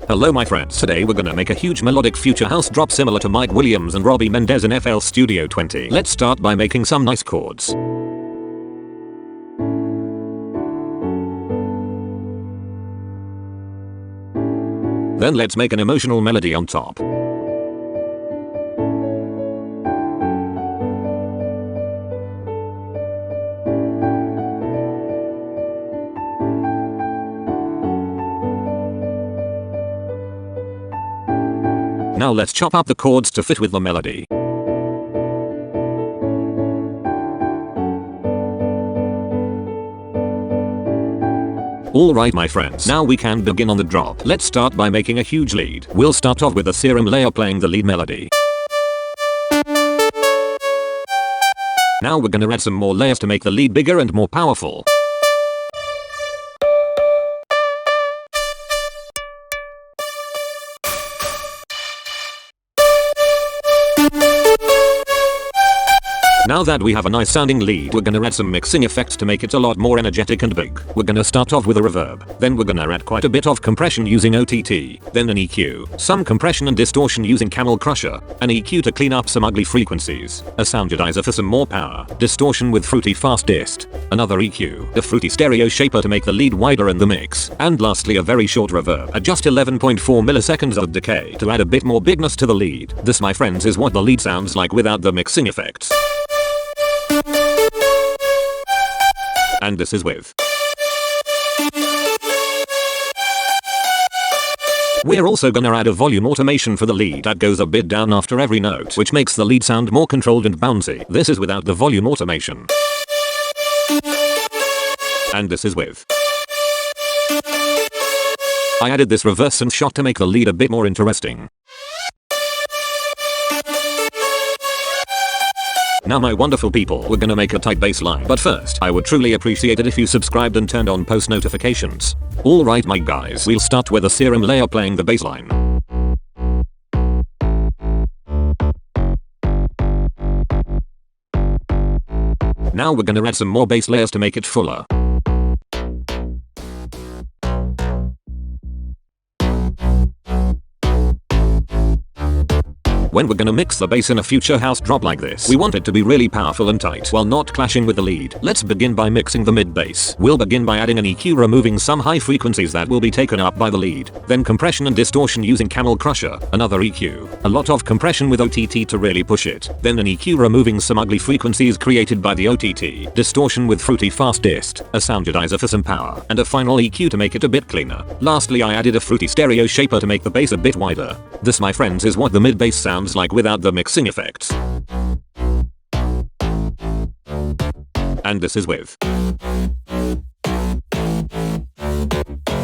Hello my friends, today we're gonna make a huge melodic future house drop similar to Mike Williams and Robbie Mendez in FL Studio 20. Let's start by making some nice chords. Then let's make an emotional melody on top. Now let's chop up the chords to fit with the melody. Alright my friends, now we can begin on the drop. Let's start by making a huge lead. We'll start off with a serum layer playing the lead melody. Now we're gonna add some more layers to make the lead bigger and more powerful. Now that we have a nice sounding lead, we're gonna add some mixing effects to make it a lot more energetic and big. We're gonna start off with a reverb, then we're gonna add quite a bit of compression using OTT, then an EQ, some compression and distortion using Camel Crusher, an EQ to clean up some ugly frequencies, a soundizer for some more power, distortion with Fruity Fast Dist, another EQ, a Fruity Stereo Shaper to make the lead wider in the mix, and lastly a very short reverb at just 11.4 milliseconds of decay to add a bit more bigness to the lead. This my friends is what the lead sounds like without the mixing effects. And this is with. We're also gonna add a volume automation for the lead that goes a bit down after every note, which makes the lead sound more controlled and bouncy. This is without the volume automation. And this is with. I added this reverse synth shot to make the lead a bit more interesting. Now my wonderful people, we're gonna make a tight bass line, but first, I would truly appreciate it if you subscribed and turned on post notifications. Alright my guys, we'll start with a serum layer playing the bass line. Now we're gonna add some more bass layers to make it fuller. When we're gonna mix the bass in a future house drop like this, we want it to be really powerful and tight while not clashing with the lead. Let's begin by mixing the mid bass. We'll begin by adding an EQ, removing some high frequencies that will be taken up by the lead. Then compression and distortion using Camel Crusher, another EQ, a lot of compression with OTT to really push it. Then an EQ removing some ugly frequencies created by the OTT, distortion with Fruity Fast Dist, a soundizer for some power, and a final EQ to make it a bit cleaner. Lastly I added a Fruity Stereo Shaper to make the bass a bit wider. This my friends is what the mid bass sounds like without the mixing effects. And this is with.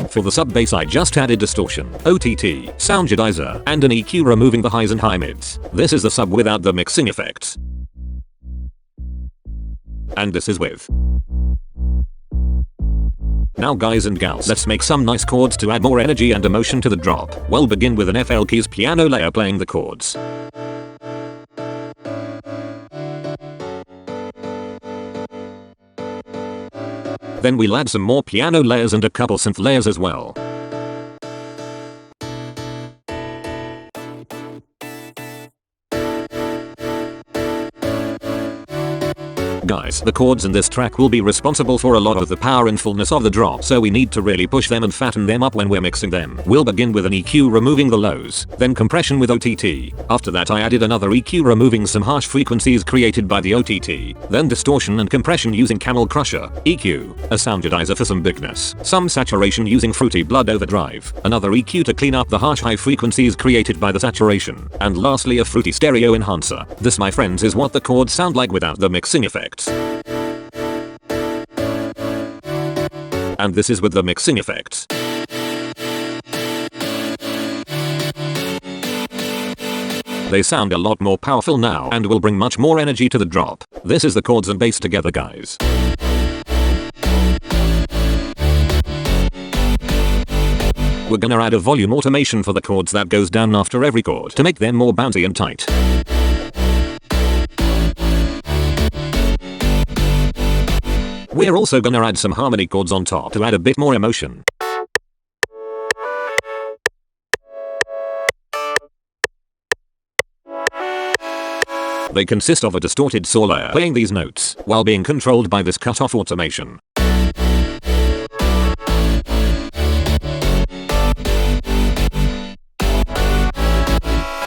For the sub bass I just added distortion, OTT, soundizer, and an EQ removing the highs and high mids. This is the sub without the mixing effects. And this is with. Now guys and gals, let's make some nice chords to add more energy and emotion to the drop. We'll begin with an FL keys piano layer playing the chords. Then we'll add some more piano layers and a couple synth layers as well. Guys, the chords in this track will be responsible for a lot of the power and fullness of the drop, so we need to really push them and fatten them up when we're mixing them. We'll begin with an EQ removing the lows, then compression with OTT. After that I added another EQ removing some harsh frequencies created by the OTT, then distortion and compression using Camel Crusher, EQ, a soundizer for some bigness, some saturation using Fruity Blood Overdrive, another EQ to clean up the harsh high frequencies created by the saturation, and lastly a Fruity Stereo Enhancer. This my friends is what the chords sound like without the mixing effects. And this is with the mixing effects. They sound a lot more powerful now and will bring much more energy to the drop. This is the chords and bass together guys. We're gonna add a volume automation for the chords that goes down after every chord to make them more bouncy and tight. We're also gonna add some harmony chords on top to add a bit more emotion. They consist of a distorted saw layer playing these notes while being controlled by this cutoff automation.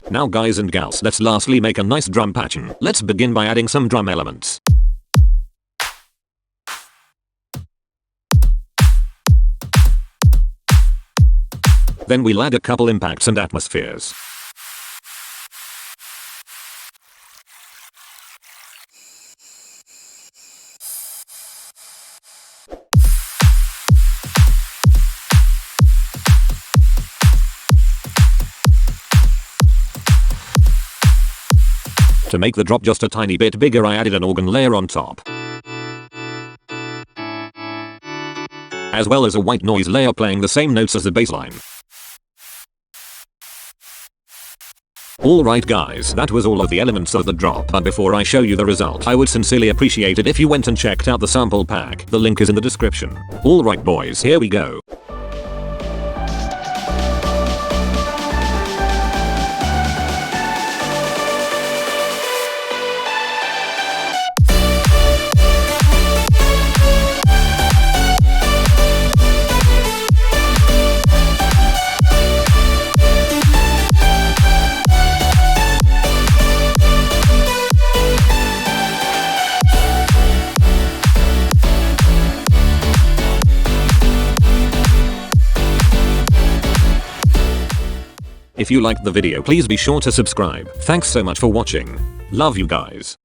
Now guys and gals, let's lastly make a nice drum pattern. Let's begin by adding some drum elements. Then we'll add a couple impacts and atmospheres. To make the drop just a tiny bit bigger, I added an organ layer on top, as well as a white noise layer playing the same notes as the bass line. Alright guys, that was all of the elements of the drop, but before I show you the result, I would sincerely appreciate it if you went and checked out the sample pack. The link is in the description. Alright boys, here we go. If you liked the video, please be sure to subscribe. Thanks so much for watching. Love you guys.